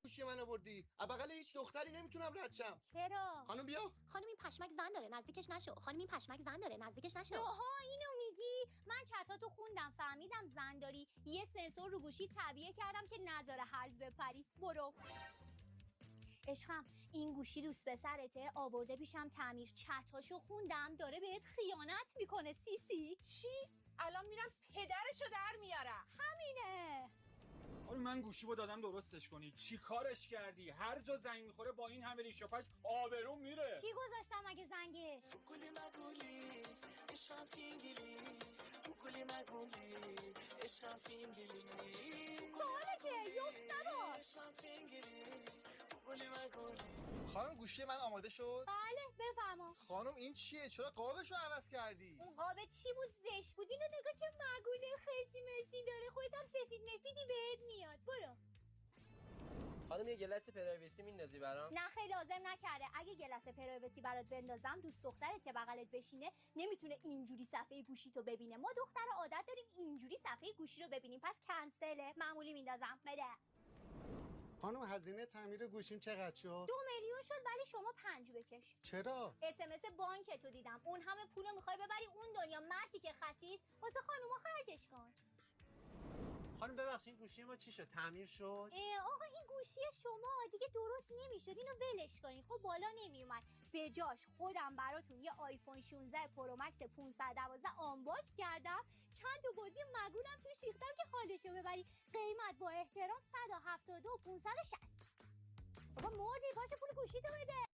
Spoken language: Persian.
گوشی من آوردی؟ بغل هیچ دختری نمیتونم رد شم. چرا؟ خانم بیا. خانم این پشمک زن داره نزدیکش نشو. خانم این پشمک زن داره نزدیکش نشو. اوها اینو میگی؟ من چتاتو خوندم فهمیدم زن داری. یه سنسور رو گوشی تعبیه کردم که نذاره هرز بپری. برو. عشقم این گوشی دوست پسرته آورده پیشم تعمیر، چتاشو خوندم داره بهت خیانت میکنه. سیسی چی؟ الان میرم پدرشو در میارم. همینه. آره من گوشیمو دادم درستش کنی، چی کارش کردی؟ هر جا زنگ میخوره با این همه ریش و پش آبروم میره. چی گذاشتم اگه زنگش؟ باله که یوب سباش. خانم گوشی من آماده شد؟ بله بفرما. خانم این چیه؟ چرا قابشو عوض کردی؟ اون قاب چی بود؟ زشت بود. اینو نگاه چه مگوله خیسی مسی داره. خودت هم سفید مفیدی بهت میاد. برو. خانم یه گلاس پرایوسی میندازی برام؟ نه خیلی لازم نکرده. اگه گلاس پرایوسی برات بندازم دوست دخترت که بغلت بشینه نمیتونه اینجوری صفحه گوشیتو ببینه. ما دخترها عادت داریم اینجوری صفحه گوشی رو ببینیم. پس کنسله. معمولی میندازم. بده. خانم هزینه تعمیر گوشیم چقدر شد؟ 2 میلیون شد ولی شما 5 بکش. چرا؟ SMS بانکتو دیدم. اون همه پولو میخوای ببری اون دنیا. مردی که خسیس واسه خانوما خرجش کن. خانم ببخشید گوشی ما چی شد؟ تعمیر شد؟ آقا این گوشی شما دیگه درست نمیشد. اینو ولش کنین. خب بالا نمیومد. به جاش خودم براتون یه آیفون 16 پرو مکس 512 آنباکس کردم. چند تا بازی مگولم توش ریختم که حالشو ببری. قیمت با احترام 172 و 560. بابا مردی پاشو پول گوشیتو بده.